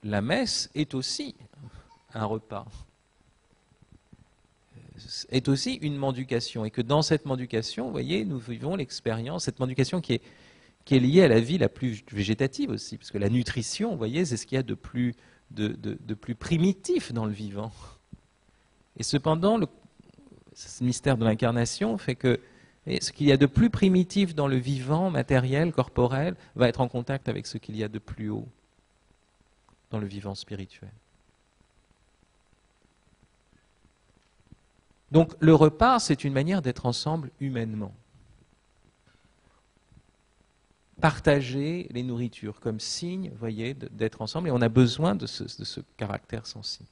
la messe est aussi un repas, est aussi une mendication, et que dans cette mendication, vous voyez, nous vivons l'expérience, cette mendication qui est liée à la vie la plus végétative aussi, parce que la nutrition, vous voyez, c'est ce qu'il y a de plus, de plus primitif dans le vivant. Et cependant, ce mystère de l'incarnation fait que ce qu'il y a de plus primitif dans le vivant, matériel, corporel, va être en contact avec ce qu'il y a de plus haut dans le vivant spirituel. Donc le repas, c'est une manière d'être ensemble humainement. Partager les nourritures comme signe, vous voyez, d'être ensemble, et on a besoin de ce caractère sensible.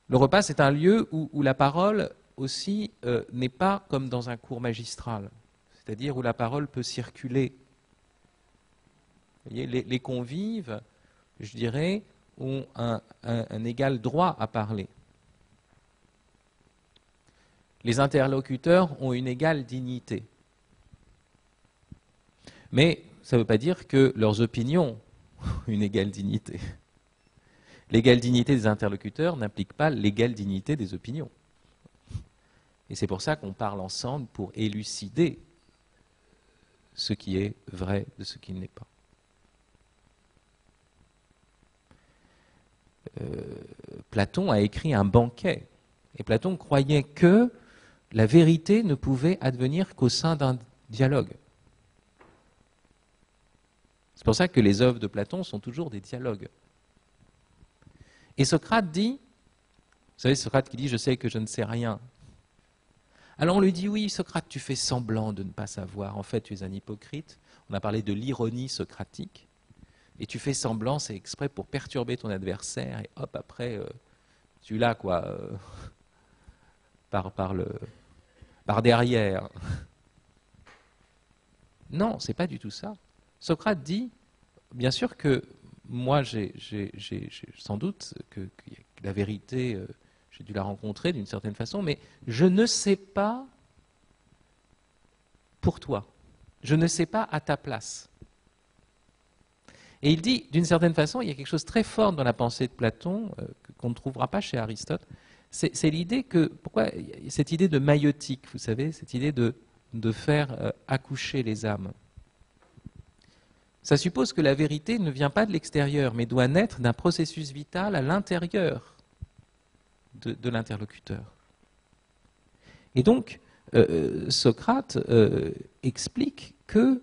Le repas, c'est un lieu où la parole aussi n'est pas comme dans un cours magistral, c'est-à-dire où la parole peut circuler. Vous voyez, les convives, je dirais, ont un égal droit à parler. Les interlocuteurs ont une égale dignité. Mais ça ne veut pas dire que leurs opinions ont une égale dignité. L'égale dignité des interlocuteurs n'implique pas l'égale dignité des opinions. Et c'est pour ça qu'on parle ensemble pour élucider ce qui est vrai de ce qui ne l'est pas. Platon a écrit un banquet. Et Platon croyait que la vérité ne pouvait advenir qu'au sein d'un dialogue. C'est pour ça que les œuvres de Platon sont toujours des dialogues. Et Socrate dit, vous savez, Socrate qui dit « je sais que je ne sais rien ». Alors on lui dit « oui, Socrate, tu fais semblant de ne pas savoir, en fait tu es un hypocrite ». On a parlé de l'ironie socratique. Et tu fais semblant, c'est exprès pour perturber ton adversaire, et hop, après, tu l'as, quoi, par derrière. Non, c'est pas du tout ça. Socrate dit, bien sûr que moi, j'ai sans doute que la vérité, j'ai dû la rencontrer d'une certaine façon, mais je ne sais pas pour toi. Je ne sais pas à ta place. Et il dit, d'une certaine façon, il y a quelque chose de très fort dans la pensée de Platon, qu'on ne trouvera pas chez Aristote. C'est l'idée que, pourquoi cette idée de maïotique, vous savez, cette idée de faire accoucher les âmes. Ça suppose que la vérité ne vient pas de l'extérieur, mais doit naître d'un processus vital à l'intérieur de l'interlocuteur. Et donc, Socrate explique que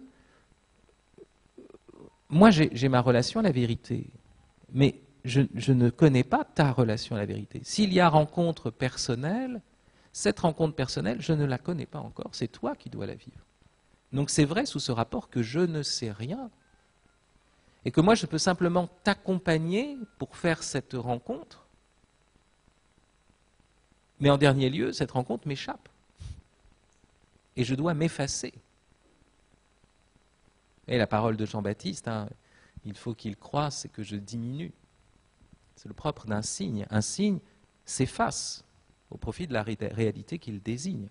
moi, j'ai ma relation à la vérité, mais je ne connais pas ta relation à la vérité. S'il y a rencontre personnelle, cette rencontre personnelle, je ne la connais pas encore, c'est toi qui dois la vivre. Donc c'est vrai sous ce rapport que je ne sais rien, et que moi je peux simplement t'accompagner pour faire cette rencontre, mais en dernier lieu, cette rencontre m'échappe, et je dois m'effacer. Et la parole de Jean-Baptiste, hein, il faut qu'il croisse et que je diminue. C'est le propre d'un signe. Un signe s'efface au profit de la réalité qu'il désigne.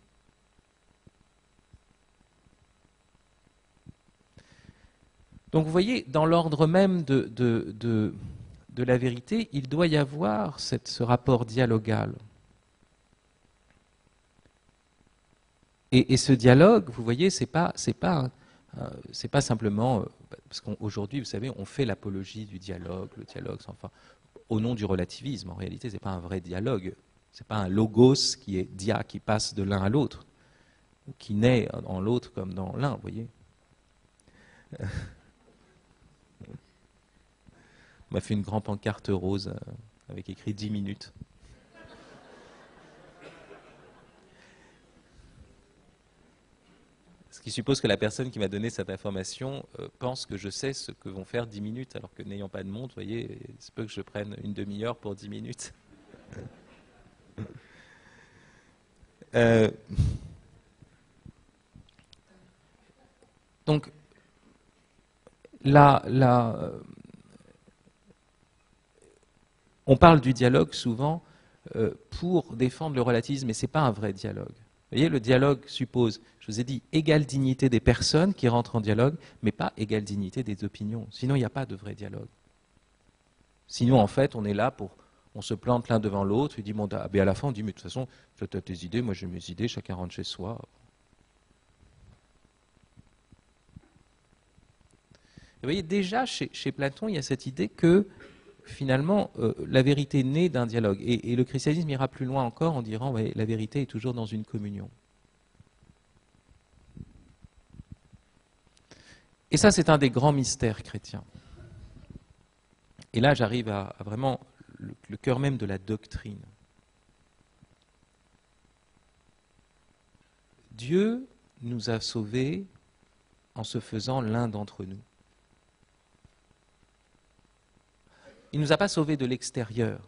Donc vous voyez, dans l'ordre même de la vérité, il doit y avoir ce rapport dialogal. Et ce dialogue, vous voyez, c'est pas simplement, parce qu'aujourd'hui, vous savez, on fait l'apologie du dialogue, le dialogue, enfin, au nom du relativisme. En réalité, ce n'est pas un vrai dialogue. Ce n'est pas un logos qui est dia, qui passe de l'un à l'autre, qui naît en l'autre comme dans l'un, vous voyez. On m'a fait une grande pancarte rose avec écrit 10 minutes. Ce qui suppose que la personne qui m'a donné cette information pense que je sais ce que vont faire 10 minutes, alors que n'ayant pas de montre, vous voyez, il se peut que je prenne une demi-heure pour 10 minutes. Donc, on parle du dialogue souvent pour défendre le relativisme, mais ce n'est pas un vrai dialogue. Vous voyez, le dialogue suppose, je vous ai dit, égale dignité des personnes qui rentrent en dialogue, mais pas égale dignité des opinions. Sinon, il n'y a pas de vrai dialogue. Sinon, en fait, on est là pour... On se plante l'un devant l'autre, il dit, bon, à la fin, on dit, mais de toute façon, toi, tu as tes idées, moi j'ai mes idées, chacun rentre chez soi. Vous voyez, déjà, chez Platon, il y a cette idée que, finalement, la vérité naît d'un dialogue. Et le christianisme ira plus loin encore en disant, ouais, la vérité est toujours dans une communion. Et ça, c'est un des grands mystères chrétiens. Et là, j'arrive à vraiment le cœur même de la doctrine. Dieu nous a sauvés en se faisant l'un d'entre nous. Il ne nous a pas sauvés de l'extérieur.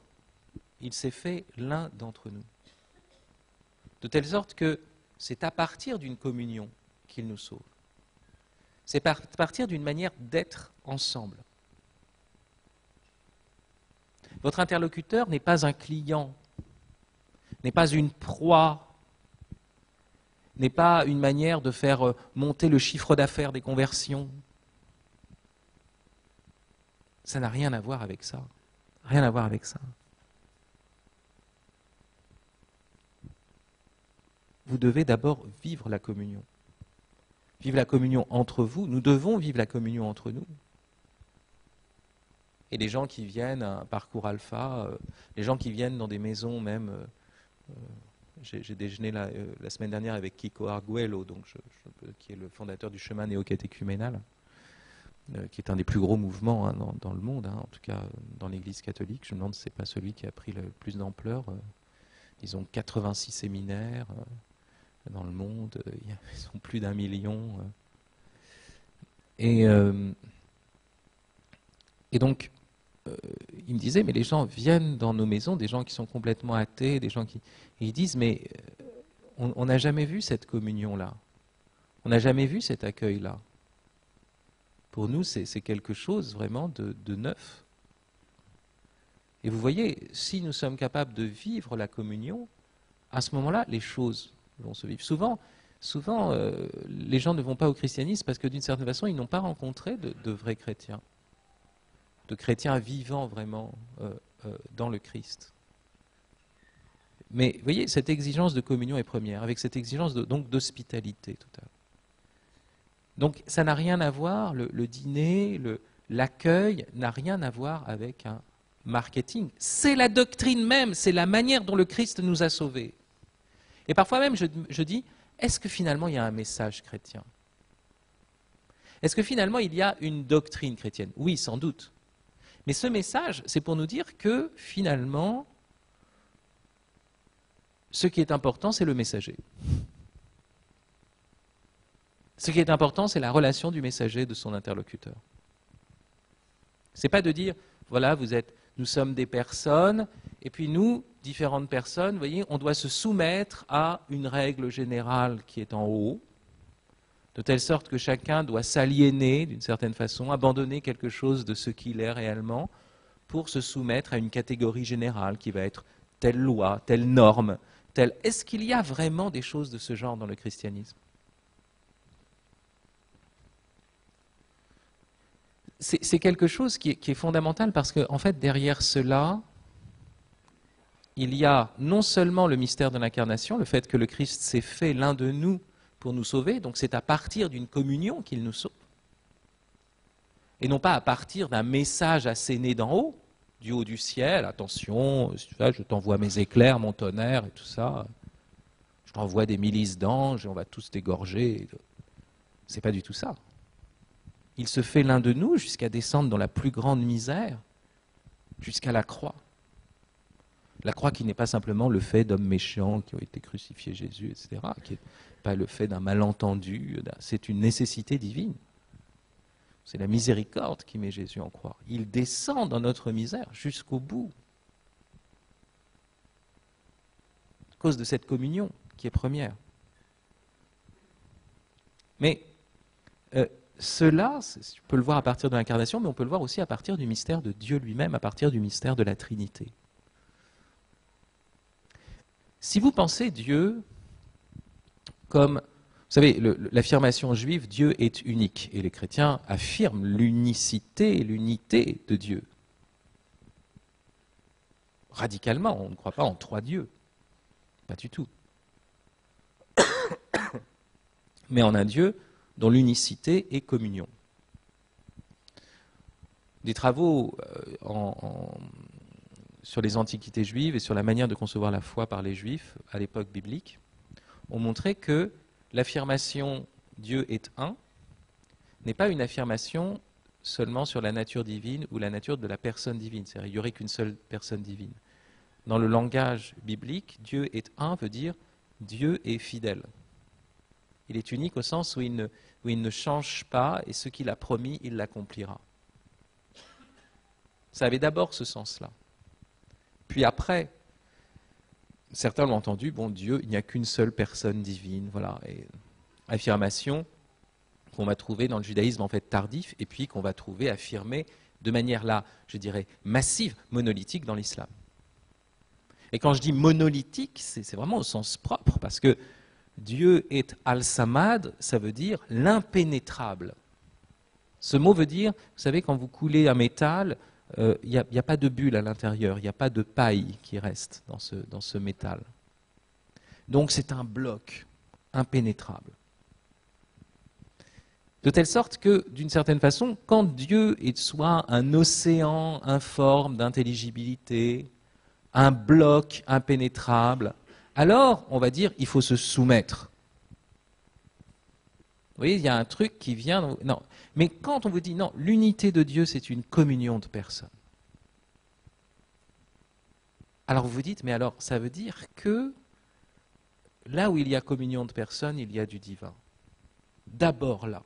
Il s'est fait l'un d'entre nous. De telle sorte que c'est à partir d'une communion qu'il nous sauve. C'est à partir d'une manière d'être ensemble. Votre interlocuteur n'est pas un client, n'est pas une proie, n'est pas une manière de faire monter le chiffre d'affaires des conversions. Ça n'a rien à voir avec ça. Rien à voir avec ça. Vous devez d'abord vivre la communion. Vivre la communion entre vous. Nous devons vivre la communion entre nous. Et les gens qui viennent à un parcours alpha, les gens qui viennent dans des maisons même... j'ai déjeuné la semaine dernière avec Kiko Arguello, donc qui est le fondateur du chemin néo-catéchuménal, qui est un des plus gros mouvements dans le monde, en tout cas dans l'Église catholique. Je me demande si ce n'est pas celui qui a pris le plus d'ampleur. Ils ont 86 séminaires dans le monde, ils sont plus d'1 million. Et donc, il me disait, mais les gens viennent dans nos maisons, des gens qui sont complètement athées, des gens qui... Et ils disent, mais on n'a jamais vu cette communion-là. On n'a jamais vu cet accueil-là. Pour nous, c'est quelque chose vraiment de neuf. Et vous voyez, si nous sommes capables de vivre la communion, à ce moment-là, les choses vont se vivre. Souvent, les gens ne vont pas au christianisme parce que d'une certaine façon, ils n'ont pas rencontré de vrais chrétiens, de chrétiens vivant vraiment dans le Christ. Mais vous voyez, cette exigence de communion est première, avec cette exigence donc d'hospitalité totale. Donc ça n'a rien à voir, le dîner, l'accueil n'a rien à voir avec un marketing. C'est la doctrine même, c'est la manière dont le Christ nous a sauvés. Et parfois même, je dis, est-ce que finalement il y a un message chrétien? Est-ce que finalement il y a une doctrine chrétienne? Oui, sans doute. Mais ce message, c'est pour nous dire que finalement, ce qui est important, c'est le messager. Ce qui est important, c'est la relation du messager de son interlocuteur. Ce n'est pas de dire, voilà, nous sommes des personnes, et puis nous, différentes personnes, vous voyez, on doit se soumettre à une règle générale qui est en haut, de telle sorte que chacun doit s'aliéner d'une certaine façon, abandonner quelque chose de ce qu'il est réellement, pour se soumettre à une catégorie générale qui va être telle loi, telle norme, telle... Est-ce qu'il y a vraiment des choses de ce genre dans le christianisme? C'est quelque chose qui est fondamental parce qu'en fait, derrière cela, il y a non seulement le mystère de l'incarnation, le fait que le Christ s'est fait l'un de nous pour nous sauver, donc c'est à partir d'une communion qu'il nous sauve, et non pas à partir d'un message asséné d'en haut, du haut du ciel, attention, je t'envoie mes éclairs, mon tonnerre et tout ça, je t'envoie des milices d'anges et on va tous t'égorger. C'est pas du tout ça. Il se fait l'un de nous jusqu'à descendre dans la plus grande misère, jusqu'à la croix. La croix qui n'est pas simplement le fait d'hommes méchants qui ont été crucifiés Jésus, etc., qui n'est pas le fait d'un malentendu, c'est une nécessité divine. C'est la miséricorde qui met Jésus en croix. Il descend dans notre misère jusqu'au bout. À cause de cette communion qui est première. Mais cela, tu peux le voir à partir de l'incarnation, mais on peut le voir aussi à partir du mystère de Dieu lui-même, à partir du mystère de la Trinité. Si vous pensez Dieu comme, vous savez, l'affirmation juive, Dieu est unique. Et les chrétiens affirment l'unicité, l'unité de Dieu. Radicalement, on ne croit pas en trois dieux. Pas du tout. Mais en un Dieu dont l'unicité est communion. Des travaux sur les antiquités juives et sur la manière de concevoir la foi par les juifs à l'époque biblique ont montré que l'affirmation Dieu est un n'est pas une affirmation seulement sur la nature divine ou la nature de la personne divine. C'est-à-dire qu'il n'y aurait qu'une seule personne divine. Dans le langage biblique, Dieu est un veut dire Dieu est fidèle. Il est unique au sens où il ne change pas et ce qu'il a promis, il l'accomplira. Ça avait d'abord ce sens-là. Puis après, certains l'ont entendu, bon Dieu, il n'y a qu'une seule personne divine, voilà. Et affirmation qu'on va trouver dans le judaïsme en fait tardif et puis qu'on va trouver affirmée de manière là, je dirais, massive, monolithique dans l'islam. Et quand je dis monolithique, c'est vraiment au sens propre, parce que Dieu est al-samad, ça veut dire l'impénétrable. Ce mot veut dire, vous savez, quand vous coulez un métal, il n'y a pas de bulle à l'intérieur, il n'y a pas de paille qui reste dans ce métal. Donc c'est un bloc impénétrable. De telle sorte que, d'une certaine façon, quand Dieu est soit un océan informe d'intelligibilité, un bloc impénétrable, alors on va dire il faut se soumettre. Vous voyez, il y a un truc qui vient... Non. Mais quand on vous dit non, l'unité de Dieu c'est une communion de personnes. Alors vous vous dites, mais alors ça veut dire que là où il y a communion de personnes, il y a du divin. D'abord là.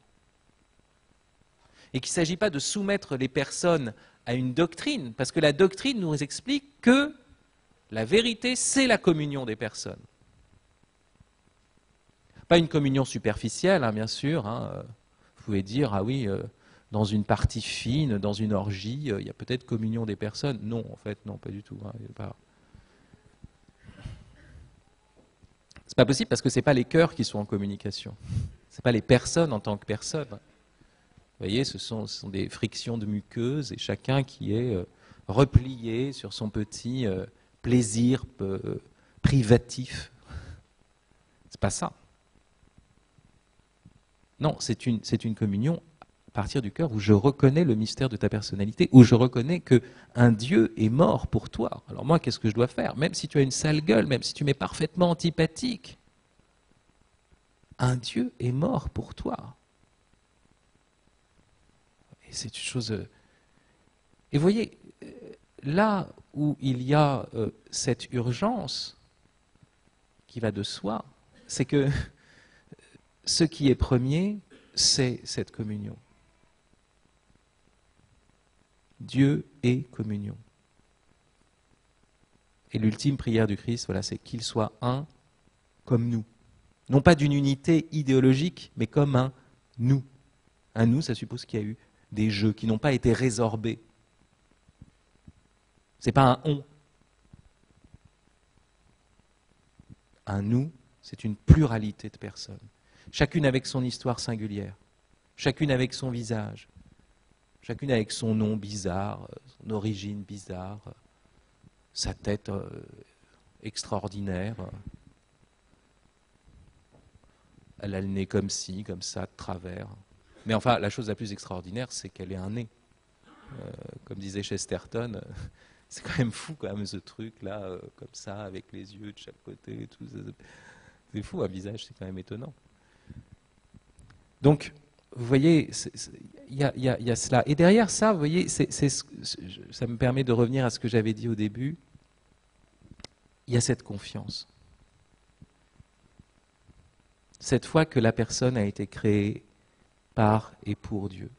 Et qu'il ne s'agit pas de soumettre les personnes à une doctrine, parce que la doctrine nous explique que la vérité, c'est la communion des personnes. Pas une communion superficielle, hein, bien sûr. Hein. Vous pouvez dire, ah oui, dans une partie fine, dans une orgie, il y a peut-être communion des personnes. Non, en fait, non, pas du tout. Hein, C'est pas possible parce que ce n'est pas les cœurs qui sont en communication. Ce n'est pas les personnes en tant que personnes. Vous voyez, ce sont des frictions de muqueuses et chacun qui est replié sur son petit plaisir privatif. C'est pas ça. Non, c'est une communion à partir du cœur où je reconnais le mystère de ta personnalité, où je reconnais qu'un Dieu est mort pour toi. Alors moi, qu'est-ce que je dois faire? Même si tu as une sale gueule, même si tu m'es parfaitement antipathique, un Dieu est mort pour toi. Et c'est une chose... Et vous voyez, là où il y a cette urgence qui va de soi, c'est que ce qui est premier, c'est cette communion. Dieu est communion. Et l'ultime prière du Christ, voilà, c'est qu'il soit un comme nous. Non pas d'une unité idéologique, mais comme un nous. Un nous, ça suppose qu'il y a eu des jeux qui n'ont pas été résorbés. Ce n'est pas un on. Un nous, c'est une pluralité de personnes. Chacune avec son histoire singulière. Chacune avec son visage. Chacune avec son nom bizarre, son origine bizarre, sa tête extraordinaire. Elle a le nez comme ci, comme ça, de travers. Mais enfin, la chose la plus extraordinaire, c'est qu'elle ait un nez. Comme disait Chesterton, c'est quand même fou quand même ce truc-là, comme ça, avec les yeux de chaque côté. Et tout. C'est fou, un visage, c'est quand même étonnant. Donc, vous voyez, il y a cela. Et derrière ça, vous voyez, ça me permet de revenir à ce que j'avais dit au début. Il y a cette confiance. Cette foi que la personne a été créée par et pour Dieu.